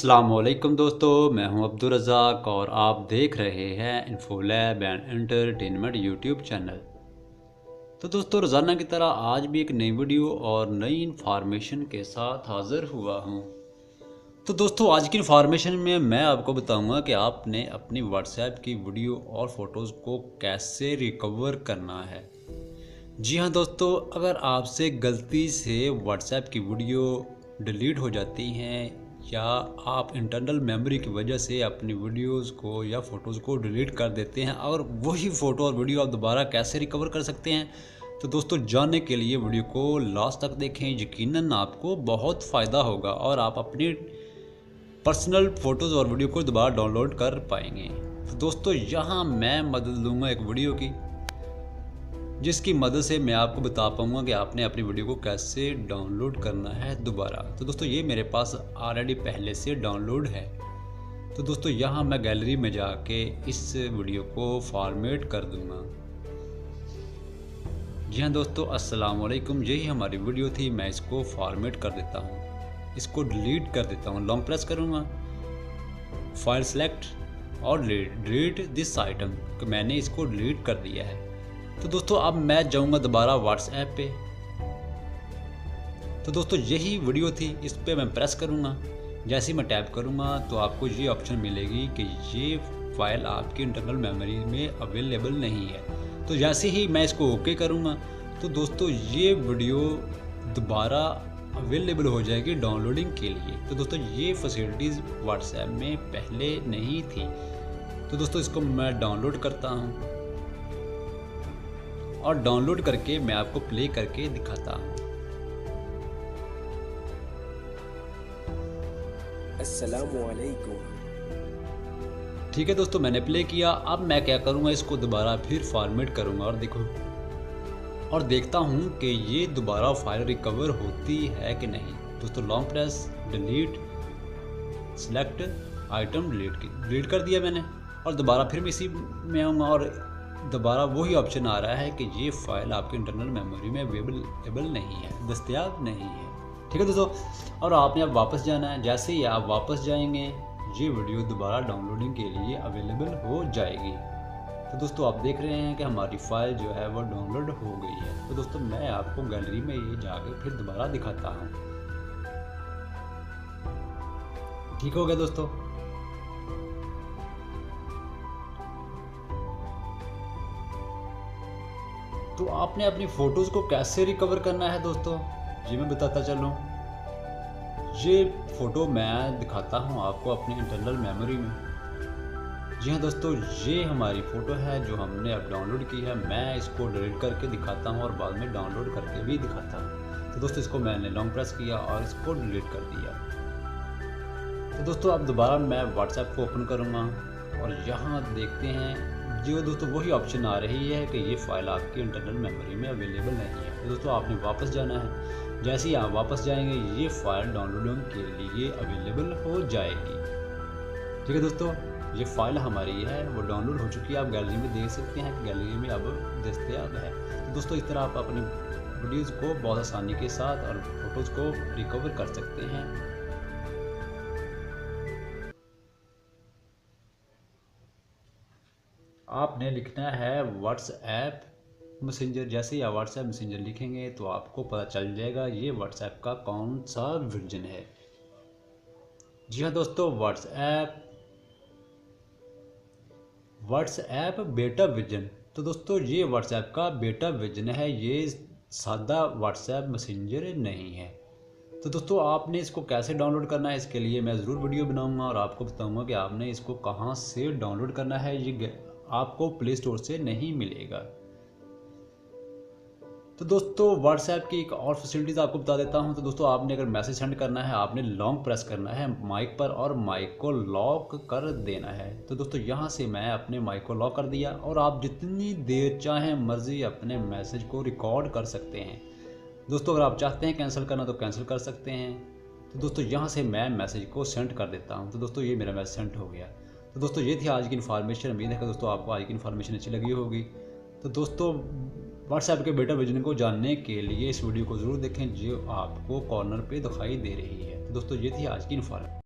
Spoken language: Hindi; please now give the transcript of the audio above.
अस्सलामुअलैकुम दोस्तों, मैं हूं अब्दुल रज़ाक और आप देख रहे हैं इन्फोलैब एंड एंटरटेनमेंट यूट्यूब चैनल। तो दोस्तों, रोज़ाना की तरह आज भी एक नई वीडियो और नई इन्फॉर्मेशन के साथ हाज़िर हुआ हूं। तो दोस्तों, आज की इन्फॉर्मेशन में मैं आपको बताऊंगा कि आपने अपनी व्हाट्सएप की वीडियो और फ़ोटोज़ को कैसे रिकवर करना है। जी हाँ दोस्तों, अगर आपसे गलती से व्हाट्सएप की वीडियो डिलीट हो जाती हैं या आप इंटरनल मेमोरी की वजह से अपनी वीडियोस को या फ़ोटोज़ को डिलीट कर देते हैं और वही फ़ोटो और वीडियो आप दोबारा कैसे रिकवर कर सकते हैं, तो दोस्तों जानने के लिए वीडियो को लास्ट तक देखें। यकीनन आपको बहुत फ़ायदा होगा और आप अपनी पर्सनल फ़ोटोज़ और वीडियो को दोबारा डाउनलोड कर पाएंगे। तो दोस्तों, यहाँ मैं मदद लूँगा एक वीडियो की, जिसकी मदद से मैं आपको बता पाऊँगा कि आपने अपनी वीडियो को कैसे डाउनलोड करना है दोबारा। तो दोस्तों, ये मेरे पास ऑलरेडी पहले से डाउनलोड है। तो दोस्तों, यहाँ मैं गैलरी में जाके इस वीडियो को फॉर्मेट कर दूँगा। जी हाँ दोस्तों, अस्सलाम वालेकुम। यही हमारी वीडियो थी। मैं इसको फॉर्मेट कर देता हूँ, इसको डिलीट कर देता हूँ। लॉन्ग प्रेस करूँगा, फाइल सेलेक्ट और डिलीट दिस आइटम। मैंने इसको डिलीट कर दिया है। तो दोस्तों, अब मैं जाऊंगा दोबारा व्हाट्सएप पे। तो दोस्तों, यही वीडियो थी, इस पे मैं प्रेस करूंगा। जैसे ही मैं टैप करूंगा तो आपको ये ऑप्शन मिलेगी कि ये फाइल आपकी इंटरनल मेमोरी में अवेलेबल नहीं है। तो जैसे ही मैं इसको ओके करूंगा तो दोस्तों, ये वीडियो दोबारा अवेलेबल हो जाएगी डाउनलोडिंग के लिए। तो दोस्तों, ये फैसिलिटीज़ व्हाट्सएप में पहले नहीं थी। तो दोस्तों, इसको मैं डाउनलोड करता हूँ और डाउनलोड करके मैं आपको प्ले करके दिखाता हूँ। अस्सलामुअलैकुम। ठीक है दोस्तों, मैंने प्ले किया। अब मैं क्या करूँगा, इसको दोबारा फिर फॉर्मेट करूँगा और देखो और देखता हूँ कि ये दोबारा फाइल रिकवर होती है कि नहीं। दोस्तों, long press, delete, select item, delete कर दिया मैंने और दोबारा फिर मैं इसी में आऊँगा और दोबारा वही ऑप्शन आ रहा है कि ये फाइल आपके इंटरनल मेमोरी में अवेलेबल नहीं है, दस्तयाब नहीं है। ठीक है दोस्तों, और आपने अब वापस जाना है। जैसे ही आप वापस जाएंगे, ये वीडियो दोबारा डाउनलोडिंग के लिए अवेलेबल हो जाएगी। तो दोस्तों, आप देख रहे हैं कि हमारी फ़ाइल जो है वो डाउनलोड हो गई है। तो दोस्तों, मैं आपको गैलरी में ये जाके फिर दोबारा दिखाता हूँ। ठीक हो गया दोस्तों। तो आपने अपनी फ़ोटोज़ को कैसे रिकवर करना है दोस्तों, ये मैं बताता चलूँ। ये फ़ोटो मैं दिखाता हूँ आपको अपनी इंटरनल मेमोरी में। जी हाँ दोस्तों, ये हमारी फ़ोटो है जो हमने अब डाउनलोड की है। मैं इसको डिलीट करके दिखाता हूँ और बाद में डाउनलोड करके भी दिखाता हूँ। तो दोस्तों, इसको मैंने लॉन्ग प्रेस किया और इसको डिलीट कर दिया। तो दोस्तों, अब दोबारा मैं व्हाट्सएप को ओपन करूँगा और यहाँ देखते हैं जो दोस्तों वही ऑप्शन आ रही है कि ये फ़ाइल आपकी इंटरनल मेमोरी में अवेलेबल नहीं है। तो दोस्तों, आपने वापस जाना है। जैसे ही आप वापस जाएंगे, ये फ़ाइल डाउनलोडिंग के लिए अवेलेबल हो जाएगी। ठीक है दोस्तों, ये फ़ाइल हमारी है वो डाउनलोड हो चुकी है। आप गैलरी में देख सकते हैं कि गैलरी में अब दस्तयाब है। तो दोस्तों, इस तरह आप अपनी वीडियोज़ को बहुत आसानी के साथ और फोटोज़ को रिकवर कर सकते हैं। आपने लिखना है व्हाट्सएप मैसेंजर। जैसे ही आप व्हाट्सएप मैसेंजर लिखेंगे तो आपको पता चल जाएगा ये व्हाट्सएप का कौन सा वर्जन है। जी हाँ दोस्तों, व्हाट्सएप बेटा वर्जन। तो दोस्तों, ये व्हाट्सएप का बेटा वर्जन है, ये सादा व्हाट्सएप मैसेंजर नहीं है। तो दोस्तों, आपने इसको कैसे डाउनलोड करना है, इसके लिए मैं ज़रूर वीडियो बनाऊंगा और आपको बताऊंगा कि आपने इसको कहां से डाउनलोड करना है। ये आपको प्ले स्टोर से नहीं मिलेगा। तो दोस्तों, व्हाट्सएप की एक और फैसिलिटीज़ आपको बता देता हूं। तो दोस्तों, आपने अगर मैसेज सेंड करना है, आपने लॉन्ग प्रेस करना है माइक पर और माइक को लॉक कर देना है। तो दोस्तों, यहां से मैं अपने माइक को लॉक कर दिया और आप जितनी देर चाहें मर्जी अपने मैसेज को रिकॉर्ड कर सकते हैं। दोस्तों, अगर आप चाहते हैं कैंसिल करना तो कैंसिल कर सकते हैं। तो दोस्तों, यहाँ से मैं मैसेज को सेंड कर देता हूँ। तो दोस्तों, ये मेरा मैसेज सेंड हो गया। तो दोस्तों, ये थी आज की इन्फॉर्मेशन। उम्मीद है कि दोस्तों आपको आज की इन्फॉर्मेशन अच्छी लगी होगी। तो दोस्तों, व्हाट्सएप के बेटा वर्जन को जानने के लिए इस वीडियो को ज़रूर देखें जो आपको कॉर्नर पे दिखाई दे रही है। तो दोस्तों, ये थी आज की इन्फॉर्मेशन।